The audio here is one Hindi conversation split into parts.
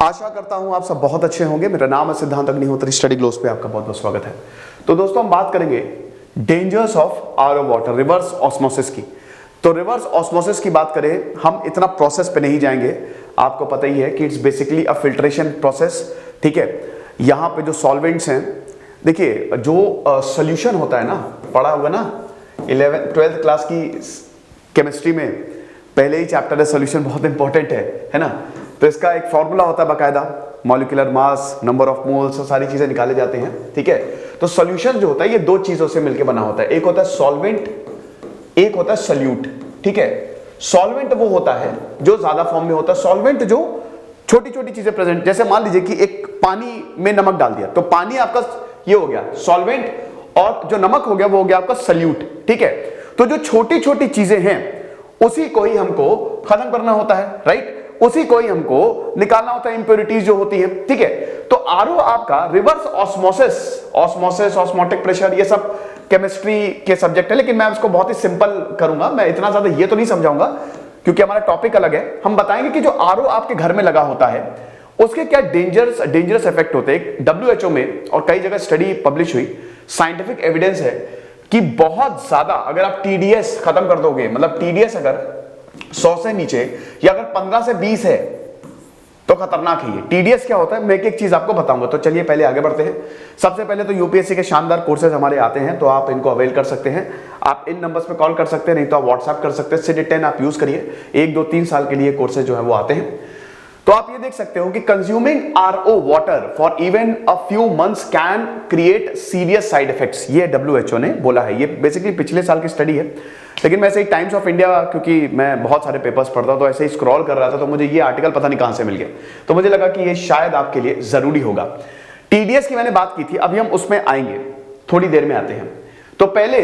आशा करता हूं आप सब बहुत अच्छे होंगे। मेरा नाम है सिद्धांत अग्निहोत्री, स्टडी ग्लोस पे आपका बहुत बहुत स्वागत है। तो दोस्तों हम बात करेंगे dangers of RO water, reverse osmosis की। तो रिवर्स ऑस्मोसिस की बात करें, हम इतना प्रोसेस पे नहीं जाएंगे। आपको पता ही है कि it's basically a filtration process, ठीक है। यहां पे जो सॉल्वेंट्स हैं, देखिए जो सोल्यूशन होता है ना, पढ़ा हुआ ना 11th-12th क्लास की केमिस्ट्री में, पहले ही चैप्टर है सोल्यूशन, बहुत इंपॉर्टेंट है ना। तो इसका एक फॉर्मूला होता है बाकायदा, molecular mass, number of moles, सारी चीजें निकाले जाते हैं, ठीक है। तो सॉल्यूशन जो होता है ये दो चीजों से मिलकर बना होता है, एक होता है सॉल्वेंट, एक होता है सल्यूट, ठीक है। सॉल्वेंट वो होता है जो ज्यादा फॉर्म में होता है, सॉल्वेंट जो छोटी छोटी चीजें प्रेजेंट, जैसे मान लीजिए कि एक पानी में नमक डाल दिया तो पानी आपका ये हो गया सॉल्वेंट, और जो नमक हो गया वो हो गया आपका सल्यूट, ठीक है। तो जो छोटी छोटी चीजें हैं उसी को ही हमको खत्म करना होता है, राइट, उसी को ही हमको निकालना होता है, इंप्योरिटीज जो होती है, ठीक है। तो आरओ आपका रिवर्स ऑस्मोसिस, ऑस्मोटिक प्रेशर, ये सब केमिस्ट्री के सब्जेक्ट है, लेकिन मैं उसको बहुत ही सिंपल करूंगा। मैं इतना ज्यादा ये तो नहीं समझाऊंगा क्योंकि हमारा टॉपिक अलग है। हम बताएंगे कि जो आरओ आपके घर में लगा होता है उसके क्या डेंजरस इफेक्ट होते हैं। डब्ल्यूएचओ में और कई जगह स्टडी पब्लिश हुई, साइंटिफिक एविडेंस है कि बहुत ज्यादा, अगर आप टीडीएस खत्म कर दोगे, मतलब टीडीएस अगर 100 से नीचे या अगर 15 से 20 है तो खतरनाक ही है। टीडीएस क्या होता है, मैं एक चीज आपको बताऊंगा। तो चलिए पहले आगे बढ़ते हैं। सबसे पहले तो यूपीएससी के शानदार कोर्सेज हमारे आते हैं, तो आप इनको अवेल कर सकते हैं। आप इन नंबर्स पे कॉल कर सकते हैं, नहीं तो आप व्हाट्सएप कर सकते हैं। सिड 10 आप यूज करिए, 1, 2, 3 साल के लिए कोर्सेज जो है वो आते हैं। तो आप ये देख सकते हो कि consuming RO water for even a few months can create serious side effects, ये डब्ल्यूएचओ ने बोला है। ये बेसिकली पिछले साल की स्टडी है, लेकिन मैं ऐसे ही टाइम्स ऑफ इंडिया, क्योंकि मैं बहुत सारे पेपर्स पढ़ता हूं, तो ऐसे ही स्क्रॉल कर रहा था तो मुझे ये आर्टिकल पता नहीं कहां से मिल गया, तो मुझे लगा कि ये शायद आपके लिए जरूरी होगा। टीडीएस की मैंने बात की थी, अभी हम उसमें आएंगे, थोड़ी देर में आते हैं। तो पहले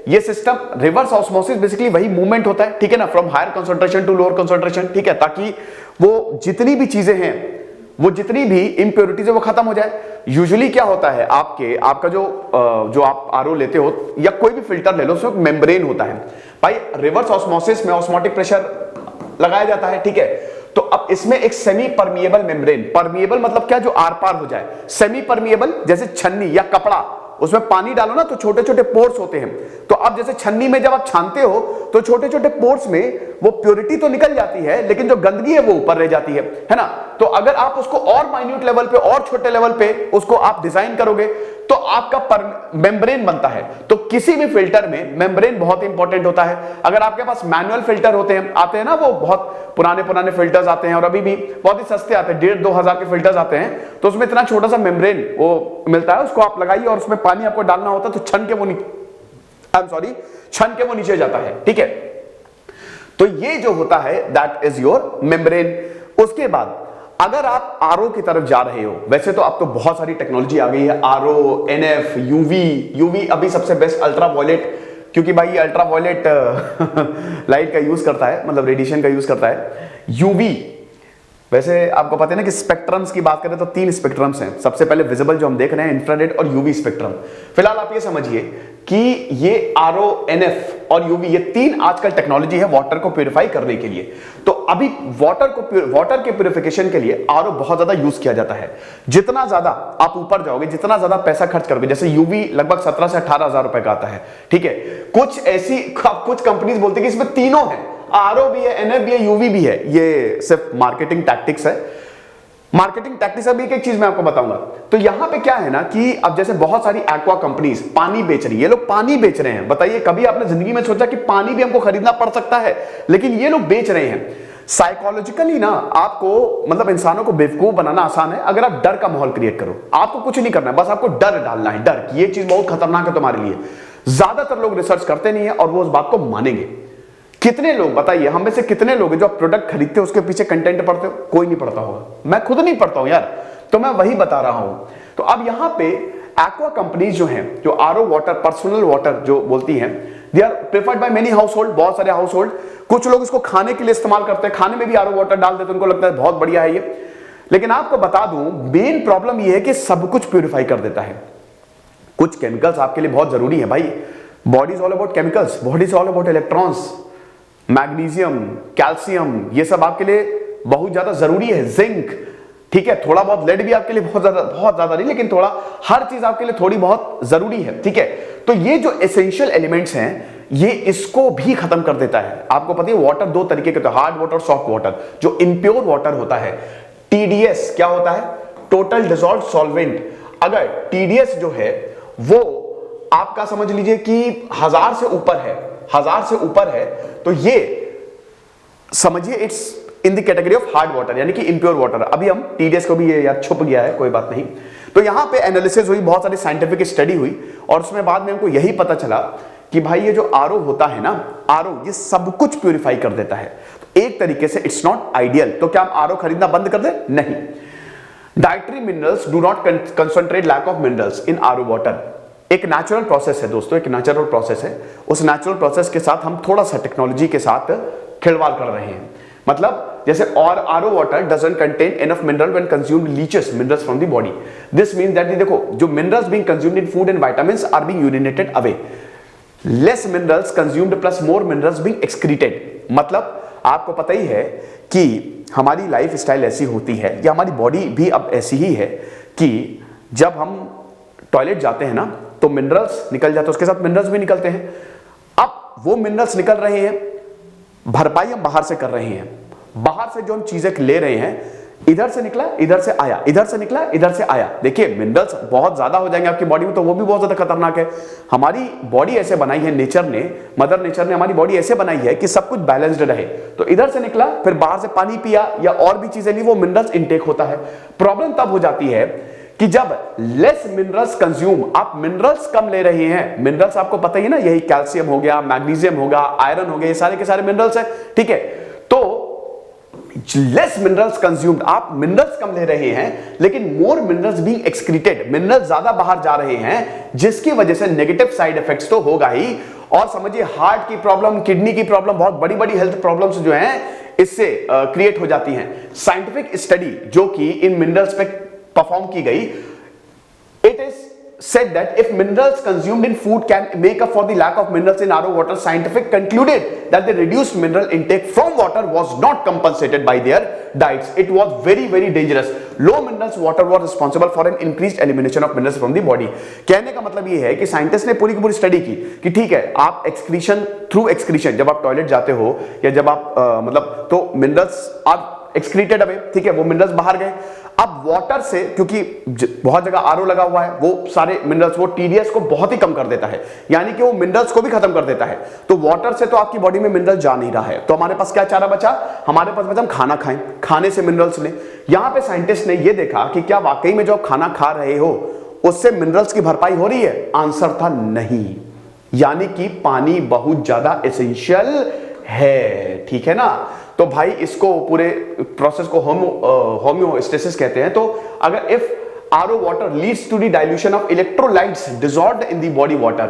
ये सिस्टम रिवर्स ऑस्मोसिस बेसिकली वही मूवमेंट होता है, ठीक है ना, from higher concentration to lower concentration, ठीक है, ताकि वो जितनी भी चीजें हैं, वो जितनी भी इंप्योरिटीज है वो खत्म हो जाए। यूजुअली क्या होता है, आपका जो आप आरओ लेते हो या कोई भी फिल्टर ले लो, उसमें मेम्ब्रेन होता है। भाई रिवर्स ऑस्मोसिस में ऑस्मोटिक प्रेशर लगाया जाता है, ठीक है। तो अब इसमें एक सेमी परमिएबल मेम्ब्रेन, परमिएबल मतलब क्या, जो आर पार हो जाए, सेमी परमिएबल जैसे छन्नी या कपड़ा, उसमें पानी डालो ना तो छोटे छोटे पोर्स होते हैं। तो अब जैसे छन्नी में जब आप छानते हो तो छोटे छोटे पोर्स में वो प्योरिटी तो निकल जाती है, लेकिन जो गंदगी है वो ऊपर रह जाती है ना। तो अगर आप उसको और माइन्यूट लेवल पे और छोटे लेवल पे उसको आप डिजाइन करोगे तो आपका मेम्ब्रेन बनता है। तो किसी भी फिल्टर में मेम्ब्रेन बहुत इंपॉर्टेंट होता है। अगर आपके पास मैनुअल फिल्टर आते हैं ना, वो बहुत पुराने फिल्टर्स आते हैं और अभी भी बहुत ही सस्ते आते हैं, 1,500-2 हजार के फिल्टर्स आते हैं, तो उसमें इतना छोटा सा मेम्ब्रेन वो मिलता है, उसको आप लगाइए और उसमें पानी आपको डालना होता है तो छन के वो नीचे जाता है, ठीक है। तो ये जो होता है दैट इज योर मेम्ब्रेन। उसके बाद अगर आप आरओ की तरफ जा रहे हो, वैसे तो अब तो बहुत सारी टेक्नोलॉजी आ गई है, आरओ, एनएफ, यूवी अभी सबसे बेस्ट, अल्ट्रावायलेट, क्योंकि भाई ये अल्ट्रावायलेट लाइट का यूज करता है, मतलब रेडिएशन का यूज करता है। यूवी, वैसे आपको पता है ना कि स्पेक्ट्रम्स की बात करें तो 3 स्पेक्ट्रम्स हैं। सबसे पहले विजिबल जो हम देख रहे हैं, इंफ्रारेड और यूवी स्पेक्ट्रम। फिलहाल आप ये समझिए कि ये आरओ, एनएफ और यूवी, ये 3 आजकल टेक्नोलॉजी है वाटर को प्यूरिफाई करने के लिए। तो अभी वाटर के प्यूरिफिकेशन के लिए आरओ बहुत ज्यादा यूज किया जाता है। जितना ज्यादा आप ऊपर जाओगे, जितना ज्यादा पैसा खर्च करोगे, जैसे यूवी लगभग 17 से 18 हजार रुपए का आता है, ठीक है। कुछ कंपनीज बोलती है कि इसमें तीनों है, आरओ भी है, एनएफ भी है, यूवी भी है। ये सिर्फ मार्केटिंग टैक्टिक्स है। अभी एक चीज मैं आपको बताऊंगा। तो यहां पे क्या है ना कि अब जैसे बहुत सारी एक्वा कंपनीज पानी बेच रही है, ये लोग पानी बेच रहे हैं। बताइए कभी आपने जिंदगी में सोचा कि पानी भी हमको खरीदना पड़ सकता है, लेकिन ये लोग बेच रहे हैं। साइकोलॉजिकली ना आपको, मतलब इंसानों को बेवकूफ बनाना आसान है अगर आप डर का माहौल क्रिएट करो। आपको कुछ नहीं करना है, बस आपको डर डालना है, डर कि ये चीज बहुत खतरनाक है तुम्हारे लिए। ज्यादातर लोग रिसर्च करते नहीं है और वो उस बात को मानेंगे। कितने लोग, बताइए हम में से कितने लोग हैं जो आप प्रोडक्ट खरीदते हो उसके पीछे कंटेंट पढ़ते हो? कोई नहीं पढ़ता होगा, मैं खुद नहीं पढ़ता हूं यार, तो मैं वही बता रहा हूं। तो अब यहां पे एक्वा कंपनीज जो हैं, जो आरओ वाटर, पर्सनल वाटर जो बोलती हैं, they are preferred by many house hold, बहुत सारे हाउस होल्ड। कुछ लोग इसको खाने के लिए इस्तेमाल करते हैं, खाने में भी आरओ वाटर डाल देते हैं, उनको लगता है बहुत बढ़िया है ये। लेकिन आपको बता दूं, मेन प्रॉब्लम ये है कि सब कुछ प्यूरिफाई कर देता है। कुछ केमिकल्स आपके लिए बहुत जरूरी है भाई। Body is all about chemicals, body is all about electrons, magnesium, calcium, ये सब आपके लिए बहुत ज्यादा जरूरी है। जिंक, ठीक है, थोड़ा बहुत लेड भी आपके लिए बहुत ज्यादा नहीं, लेकिन थोड़ा हर चीज आपके लिए थोड़ी बहुत जरूरी है, ठीक है। तो ये जो एसेंशियल एलिमेंट्स हैं ये इसको भी खत्म कर देता है। आपको पता है वाटर दो तरीके के होते हैं, हार्ड वाटर और सॉफ्ट वाटर। जो इम्प्योर वाटर होता है टीडीएस क्या होता है, टोटल डिसॉल्व्ड सॉल्वेंट। अगर टीडीएस जो है वो आपका समझ लीजिए कि 1000 से ऊपर है, 1000 से ऊपर है, तो ये समझिए it's in the category of hard water यानी कि इम्प्योर वाटर। अभी हम टीडीएस को भी, ये यार छुप गया है, कोई बात नहीं। तो यहां पे एनालिसिस हुई, बहुत सारी साइंटिफिक स्टडी हुई और उसमें बाद में हमको यही पता चला कि भाई ये जो आरओ होता है ना, आरओ ये सब कुछ प्यूरिफाई कर देता है। तो एक तरीके से इट्स नॉट आइडियल। तो क्या हम आरओ खरीदना बंद कर दें? नहीं। Dietary minerals do not concentrate lack of minerals in RO water. एक नेचुरल प्रोसेस है दोस्तों, एक नेचुरल प्रोसेस है। उस नेचुरल प्रोसेस के साथ हम थोड़ा सा टेक्नोलॉजी के साथ खिलवाड़ कर रहे हैं। मतलब जैसे और RO water doesn't contain enough mineral when consumed leaches minerals from the body. This means that देखो जो minerals being consumed in food and vitamins are being urinated away, less minerals consumed plus more minerals being excreted. मतलब आपको पता ही है कि हमारी लाइफ स्टाइल ऐसी होती है या हमारी बॉडी भी अब ऐसी ही है कि जब हम टॉयलेट जाते हैं ना तो मिनरल्स निकल जाते हैं, उसके साथ मिनरल्स भी निकलते हैं। अब वो मिनरल्स निकल रहे हैं, भरपाई हम बाहर से कर रहे हैं। बाहर से जो हम चीजें ले रहे हैं, इधर से निकला इधर से आया, इधर से निकला इधर से आया। देखिए मिनरल्स बहुत ज्यादा हो जाएंगे आपकी बॉडी में तो वो भी बहुत ज्यादा खतरनाक है। हमारी बॉडी ऐसे बनाई है नेचर ने, मदर नेचर ने हमारी बॉडी ऐसे बनाई है कि सब कुछ बैलेंस्ड रहे। तो इधर से निकला, फिर बाहर से पानी पिया या और भी चीजें ली, वो मिनरल्स इनटेक होता है। प्रॉब्लम तब हो जाती है कि जब लेस मिनरल्स कंज्यूम, आप मिनरल्स कम ले रहे हैं। मिनरल्स आपको पता ही ना, यही कैल्शियम हो गया, मैग्नीशियम हो गया, आयरन हो गया, ये सारे के सारे मिनरल्स हैं, ठीक है। तो लेस मिनरल्स कंज्यूम्ड, आप मिनरल्स कम ले रहे हैं लेकिन मोर मिनरल्स बीइंग एक्सक्रीटेड, मिनरल्स ज्यादा बाहर जा रहे हैं, जिसकी वजह से नेगेटिव साइड इफेक्ट्स तो होगा ही। और समझिए हार्ट की प्रॉब्लम, किडनी की प्रॉब्लम, बहुत बड़ी बड़ी हेल्थ प्रॉब्लम्स जो हैं इससे क्रिएट हो जाती हैं। साइंटिफिक स्टडी जो कि इन मिनरल्स पे परफॉर्म की गई, it is said that if minerals consumed in food can make up for the lack of minerals in RO water, scientific concluded that the reduced mineral intake from water was not compensated by their diets. It was very very dangerous. Low minerals water was responsible for an increased elimination of minerals from the body. कहने का मतलब ये है कि साइंटिस्ट ने पूरी की पूरी स्टडी की कि ठीक है, आप एक्सक्रीशन, थ्रू एक्सक्रीशन, जब आप टॉयलेट जाते हो या जब आप मतलब तो मिनरल्स आप एक्सक्रीटेड अवे, ठीक है, वो मिनरल्स बाहर गए। अब वाटर से, क्योंकि बहुत जगह आरओ लगा हुआ है, वो सारे मिनरल्स, वो टीडीएस को बहुत ही कम कर देता है, यानी कि वो मिनरल्स को भी खत्म कर देता है। तो वाटर से तो आपकी बॉडी में मिनरल जा नहीं रहा है, तो हमारे पास क्या चारा बचा? हमारे पास बचा हम खाना खाएं, खाने से मिनरल्स लें। यहां पे साइंटिस्ट ने ये देखा कि क्या वाकई में जो आप खाना खा रहे हो उससे मिनरल्स की भरपाई हो रही है? आंसर था नहीं, यानी कि पानी बहुत ज्यादा एसेंशियल है, ठीक है ना। तो भाई इसको पूरे प्रोसेस को होम्योस्टेसिस कहते हैं। तो अगर if RO water leads to the dilution of electrolytes dissolved in the body water,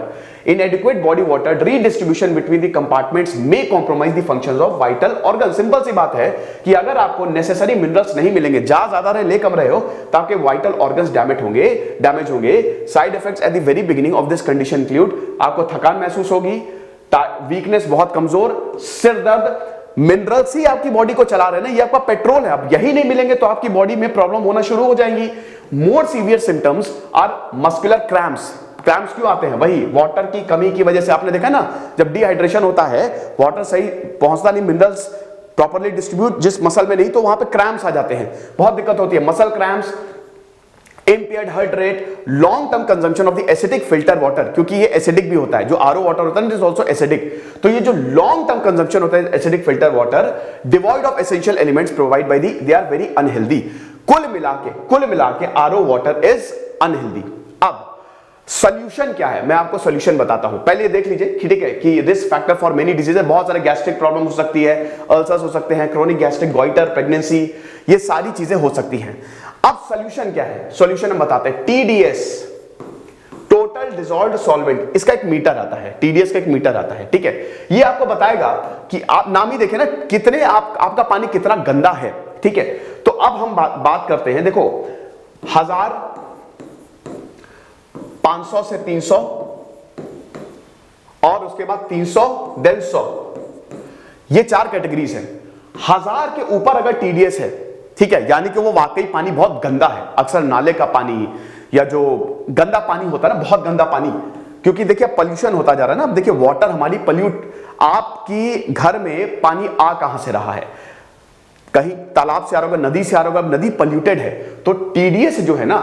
inadequate body water redistribution between the compartments may compromise the functions of vital organs. Simple सी बात है कि अगर आपको नेसेसरी मिनरल्स नहीं मिलेंगे, ज्यादा रहे ले कम रहे हो, तो आपके वाइटल ऑर्गन्स डैमेज होंगे। Side effects at the very beginning of this condition include, आपको थकान महसूस होगी, वीकनेस, बहुत कमजोर, सिर दर्द। मिनरल्स ही आपकी बॉडी को चला रहे हैं ना, ये आपका पेट्रोल है। अब यही नहीं मिलेंगे तो आपकी बॉडी में प्रॉब्लम होना शुरू हो जाएंगी। More severe symptoms are muscular cramps. Cramps क्यों आते हैं? वही वाटर की कमी की वजह से। आपने देखा ना, जब डिहाइड्रेशन होता है, वाटर सही पहुंचता नहीं, मिनरल्स प्रॉपर्ली डिस्ट्रीब्यूट जिस मसल में नहीं, तो वहां पे क्रैम्प्स आ जाते हैं, बहुत दिक्कत होती है। Muscle cramps, impaired heart rate, long term consumption of the acidic filter water, क्योंकि ये एसिडिक भी होता है, जो आरओ वाटर होता है इट इज आल्सो एसिडिक। तो ये जो लॉन्ग टर्म कंजम्पशन होता है acidic filter water, devoid of essential elements provide by the, they are very unhealthy. कुल मिला के आरओ वाटर इज अनहेल्दी। अब सोल्यूशन क्या है, मैं आपको सोल्यूशन बताता हूं। पहले देख लीजिए, ठीक है, कि risk factor for many disease, बहुत सारे गैस्ट्रिक प्रॉब्लम हो सकती है, अल्सर्स हो सकते हैं, क्रोनिक गैस्ट्रिक गॉइटर, प्रेगनेंसी, ये सारी चीजें हो सकती हैं। अब सोल्यूशन क्या है? सोल्यूशन हम बताते हैं। टीडीएस, टोटल डिसॉल्व्ड सॉल्वेंट, इसका एक मीटर आता है, टीडीएस का एक मीटर आता है, ठीक है। ये आपको बताएगा कि आप नाम ही देखें ना, कितने आपका पानी कितना गंदा है, ठीक है। तो अब हम बात करते हैं, देखो 1000, 500 से 300 और उसके बाद 300 देन 100, ये 4 कैटेगरीज हैं। 1000 के ऊपर अगर टीडीएस है, ठीक है, यानी कि वो वाकई पानी बहुत गंदा है। अक्सर नाले का पानी या जो गंदा पानी होता है ना, बहुत गंदा पानी, क्योंकि देखिए पॉल्यूशन होता जा रहा है ना। अब देखिए वाटर हमारी पॉल्यूट, आपकी घर में पानी आ कहां से रहा है, कहीं तालाब से आ रहा होगा, नदी से आ रहा होगा। अब नदी पॉल्यूटेड है तो टीडीएस जो है ना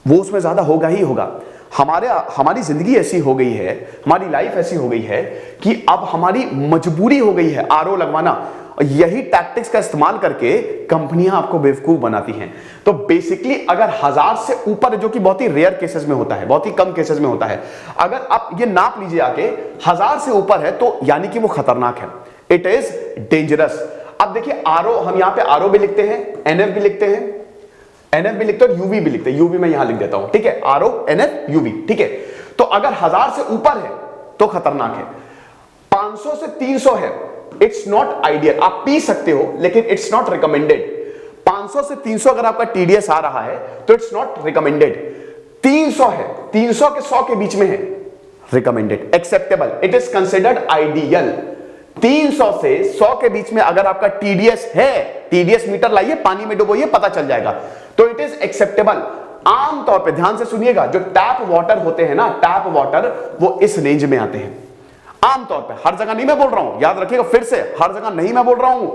वो उसमें ज्यादा होगा ही होगा। हमारी जिंदगी ऐसी हो गई है, हमारी लाइफ ऐसी हो गई है कि अब हमारी मजबूरी हो गई है आरओ लगवाना। और यही टैक्टिक्स का इस्तेमाल करके कंपनियां आपको बेवकूफ बनाती हैं। तो बेसिकली अगर 1000 से ऊपर, जो कि बहुत ही रेयर केसेस में होता है, बहुत ही कम केसेस में होता है, अगर आप ये नाप लीजिए आके 1000 से ऊपर है तो यानी कि वो खतरनाक है, इट इज डेंजरस। अब देखिए आरओ, हम यहां पे आरओ भी लिखते हैं, एनएफ भी लिखते हैं, एनएफ भी लिखते हैं, यूवी भी लिखते हैं। यूवी मैं यहां लिख देता हूं, ठीक है, आरओ एनएफ यूवी, ठीक है। तो अगर 1000 से ऊपर है तो खतरनाक है, 500 से 300 है, इट्स नॉट आइडियल। आप पी सकते हो लेकिन इट्स नॉट रिकमेंडेड। 500 से 300 अगर आपका टीडीएस आ रहा है तो इट्स नॉट रिकमेंडेड। 300 है, 300 के 100 के बीच में है, recommended, acceptable, it is considered ideal. 300 से 100 के बीच में अगर आपका टीडीएस है, टीडीएस मीटर लाइए, पानी में डुबोइए, पता चल जाएगा, तो इट इज एक्सेप्टेबल। आमतौर पे ध्यान से सुनिएगा, जो टैप वाटर होते हैं ना, टैप वाटर, वो इस रेंज में आते हैं आमतौर पे। हर जगह नहीं मैं बोल रहा हूं, याद रखिएगा, फिर से हर जगह नहीं मैं बोल रहा हूं।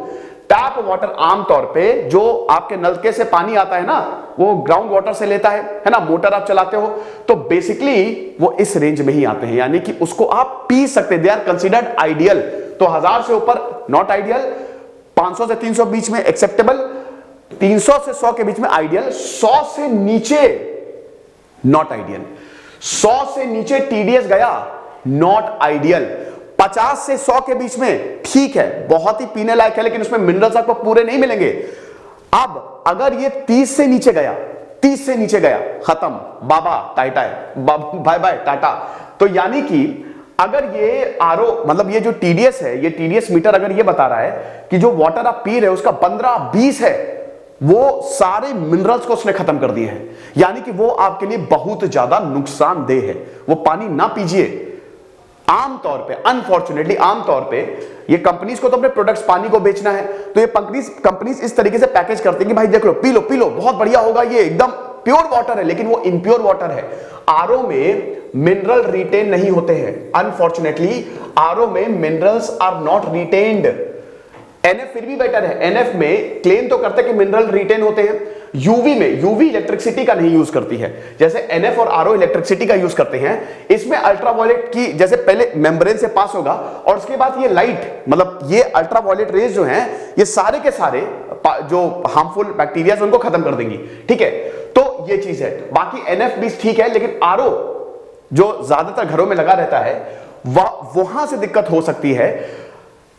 टैप वाटर आमतौर पे जो आपके नलके से पानी आता है ना, वो ग्राउंड वाटर से लेता है ना, मोटर आप चलाते हो, तो बेसिकली वो इस रेंज में ही आते हैं, यानी कि उसको आप पी सकते, दे आर कंसिडर्ड आइडियल। तो 1000 से ऊपर नॉट आइडियल, 500 से 300 बीच में एक्सेप्टेबल, 300 से 100 के बीच में आइडियल, 100 से नीचे नॉट आइडियल। 100 से नीचे टीडीएस गया, नॉट आइडियल। 50 से 100 के बीच में ठीक है, बहुत ही पीने लायक है, लेकिन उसमें मिनरल्स आपको पूरे नहीं मिलेंगे। अब अगर ये 30 से नीचे गया, 30 से नीचे गया, खत्म, बाबा टाटा, बाय बाय टाटा। तो यानी कि अगर ये आरओ, मतलब ये जो टीडीएस है, ये टीडीएस मीटर अगर ये बता रहा है कि जो वाटर आप पी रहे हो उसका 15-20 है, वो सारे मिनरल्स को उसने खत्म कर दिए हैं, यानी कि वो आपके लिए बहुत ज्यादा नुकसानदेह है। वो पानी ना पीजिए। आमतौर पे, अनफॉर्चुनेटली आमतौर पे ये कंपनीज को तो अपने प्रोडक्ट्स पानी को बेचना है, तो ये कंपनीज इस तरीके से पैकेज करती है कि भाई देख लो, पी लो, पी लो, बहुत बढ़िया होगा, ये एकदम प्योर वाटर है, लेकिन वो इम्प्योर वाटर है। आरओ में मिनरल रिटेन नहीं होते हैं, अनफॉर्चुनेटली आरओ में minerals are not retained. NF फिर भी बेटर है, एनएफ में क्लेम तो करते हैं कि मिनरल रिटेन होते हैं। यूवी में, यूवी इलेक्ट्रिसिटी का नहीं यूज करती है, जैसे एनएफ और आरओ इलेक्ट्रिसिटी का यूज करते हैं। इसमें अल्ट्रावायलेट की, जैसे पहले मेम्ब्रेन से पास होगा और उसके बाद ये लाइट, मतलब ये अल्ट्रावायलेट रेज जो हैं, ये सारे के सारे जो हार्मफुल बैक्टीरिया उनको खत्म कर देंगी, ठीक है। तो ये चीज है। बाकी एनएफ भी ठीक है, लेकिन आरओ जो ज्यादातर घरों में लगा रहता है, वहां से दिक्कत हो सकती है,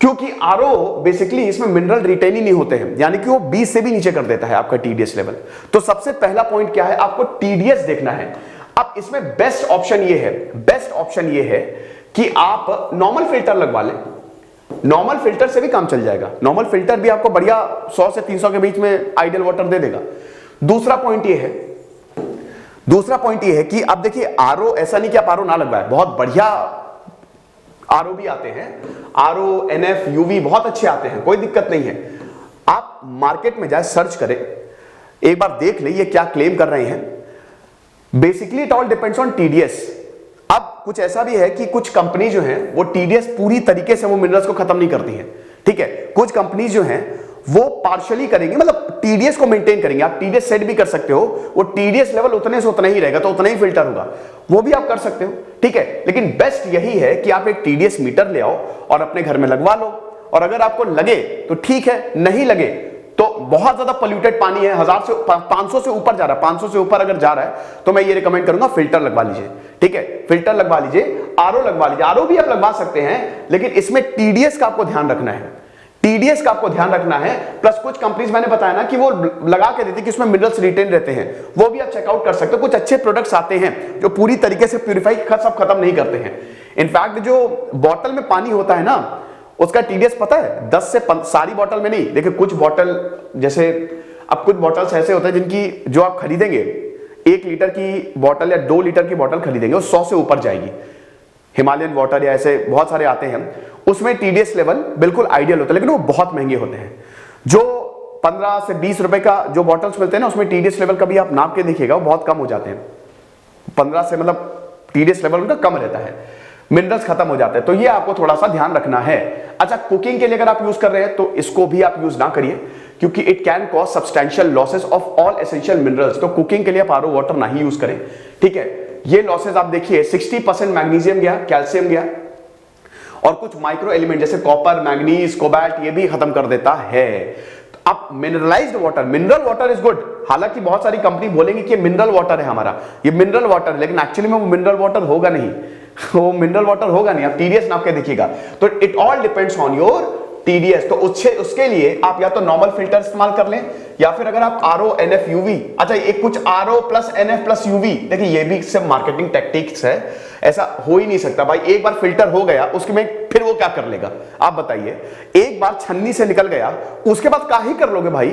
क्योंकि आरओ बेसिकली इसमें मिनरल रिटेन ही नहीं होते हैं, यानी कि वो 20 से भी नीचे कर देता है आपका टीडीएस लेवल। तो सबसे पहला पॉइंट क्या है, आपको टीडीएस देखना है। अब इसमें बेस्ट ऑप्शन ये है, बेस्ट ऑप्शन ये है कि आप नॉर्मल फिल्टर लगवा लें। नॉर्मल फिल्टर से भी काम चल जाएगा, नॉर्मल फिल्टर भी आपको बढ़िया 100 से 300 के बीच में आइडियल वाटर दे देगा। दूसरा पॉइंट ये है कि अब देखिए आरओ, ऐसा नहीं कि आप आरओ ना लगवाए, बहुत बढ़िया आरओ भी आते हैं, आरओ, एनएफ, यूवी बहुत अच्छे आते हैं, कोई दिक्कत नहीं है। आप मार्केट में जाए, सर्च करें, एक बार देख ले ये क्या क्लेम कर रहे हैं। Basically it all depends on TDS. अब कुछ ऐसा भी है कि कुछ कंपनी जो है वो टीडीएस पूरी तरीके से वो मिनरल्स को खत्म नहीं करती है, ठीक है। कुछ कंपनी जो है वो पार्शियली करेंगे, मतलब टीडीएस को मेंटेन करेंगे। आप टीडीएस सेट भी कर सकते हो, वो टीडीएस लेवल उतने से उतना ही रहेगा, तो उतना ही फिल्टर होगा, वो भी आप कर सकते हो, ठीक है। लेकिन बेस्ट यही है कि आप एक टीडीएस मीटर ले आओ और अपने घर में लगवा लो, और अगर आपको लगे तो ठीक है, नहीं लगे तो बहुत ज्यादा पोल्यूटेड पानी है, 1000 से 500 से ऊपर जा रहा है, 500 से ऊपर अगर जा रहा है तो मैं ये रिकमेंड करूंगा फिल्टर लगवा लीजिए, ठीक है। फिल्टर लगवा लीजिए, आरओ लगवा लीजिए, आरओ भी आप लगवा सकते हैं, लेकिन इसमें टीडीएस का आपको ध्यान रखना है, टीडीएस का आपको ध्यान रखना है। प्लस कुछ कंपनीज मैंने बताया ना कि वो लगा के देती कि उसमें मिनरल्स रिटेन रहते हैं, वो भी आप चेकआउट कर सकते हो। कुछ अच्छे प्रोडक्ट्स आते हैं जो पूरी तरीके से प्यूरिफाई सब खत्म नहीं करते हैं। इनफैक्ट जो बॉटल में पानी होता है ना, उसका टीडीएस पता है 10 से सारी बॉटल में नहीं, देखिए कुछ बॉटल, जैसे अब कुछ बॉटल्स ऐसे होते हैं जिनकी जो आप खरीदेंगे 1 लीटर की बॉटल या 2 लीटर की बॉटल खरीदेंगे, वो 100 से ऊपर जाएगी। हिमालयन वाटर या ऐसे बहुत सारे आते हैं, उसमें टीडीएस लेवल बिल्कुल आइडियल होता है, लेकिन वो बहुत महंगे होते हैं। जो 15 से 20 रुपए का जो बॉटल्स मिलते हैं ना, उसमें टीडीएस लेवल कभी आप नाप के देखिएगा, वो बहुत कम हो जाते हैं। 15 से मतलब टीडीएस लेवल उनका कम रहता है, मिनरल्स खत्म हो जाते हैं। तो ये आपको थोड़ा सा ध्यान रखना है। अच्छा, कुकिंग के लिए अगर आप यूज कर रहे हैं तो इसको भी आप यूज ना करिए, क्योंकि it can cause substantial losses of all essential minerals. तो कुकिंग के लिए आप आरओ वाटर ना ही यूज करें, ठीक है। ये लॉसेस आप देखिए, 60% मैग्नीशियम गया, कैल्शियम गया, और कुछ माइक्रो एलिमेंट जैसे कॉपर, मैग्नीज, कोबाल्ट, ये भी खत्म कर देता है। अब mineralised water, mineral water is good. हालांकि बहुत सारी कंपनी बोलेंगी कि मिनरल वाटर है हमारा, ये मिनरल वाटर है, लेकिन एक्चुअली में वो मिनरल वाटर होगा नहीं, वो मिनरल वाटर होगा नहीं। आप टीडीएस नाप के देखिएगा। तो it all depends on your TDS. तो उसके लिए आप या तो नॉर्मल फिल्टर इस्तेमाल कर लें, या फिर अगर आप आरओ एनएफ यूवी, अच्छा एक कुछ RO plus NF plus UV, देखिए ये भी सिर्फ मार्केटिंग टैक्टिक्स है, ऐसा हो ही नहीं सकता भाई। एक बार फिल्टर हो गया उसके में फिर वो क्या कर लेगा आप बताइए। एक बार छन्नी से निकल गया उसके बाद क्या ही कर लोगे भाई।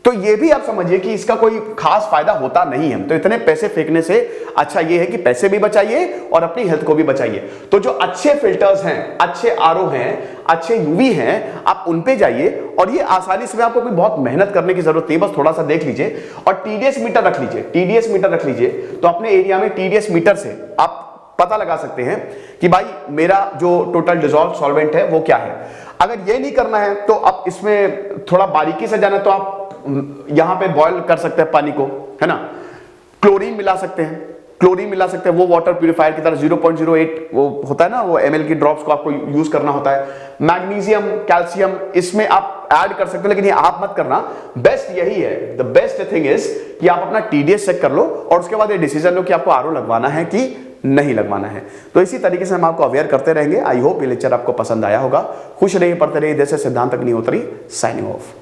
तो ये भी आप समझिए कि इसका कोई खास फायदा होता नहीं है। तो इतने पैसे फेंकने से अच्छा ये है कि पैसे भी बचाइए और अपनी हेल्थ को भी बचाइए। तो जो अच्छे फिल्टर्स हैं, अच्छे आरओ हैं, अच्छे यूवी हैं, आप उन पे जाइए, और ये आसानी से, आपको कोई बहुत मेहनत करने की जरूरत नहीं, बस थोड़ा सा देख लीजिए और टीडीएस मीटर रख लीजिए। टीडीएस मीटर रख लीजिए तो अपने एरिया में टीडीएस मीटर से आप पता लगा सकते हैं कि भाई मेरा जो टोटल डिसॉल्व सॉल्वेंट है वो क्या है। अगर ये नहीं करना है तो आप इसमें थोड़ा बारीकी से जाना, तो आप यहां पे बॉयल कर सकते हैं पानी को, है ना। क्लोरीन मिला सकते हैं, क्लोरीन मिला सकते हैं, वो वाटर प्यूरिफायर की तरह 0.08 वो होता है ना, वो ml की ड्रॉप्स को आपको यूज करना होता है। मैग्नीशियम, कैल्शियम, इसमें आप ऐड कर सकते हो, लेकिन ये आप मत करना। बेस्ट यही है, द बेस्ट थिंग इज कि आप अपना टीडीएस चेक कर लो और उसके बाद ये डिसीजन लो कि आपको आरओ लगवाना है कि नहीं लगवाना है। तो इसी तरीके से हम आपको अवेयर करते रहेंगे। आई होप ये लेक्चर आपको पसंद आया होगा। खुश रहिए, पढ़ते रहिए। जैसे सिद्धांत अग्निहोत्री, साइनिंग ऑफ।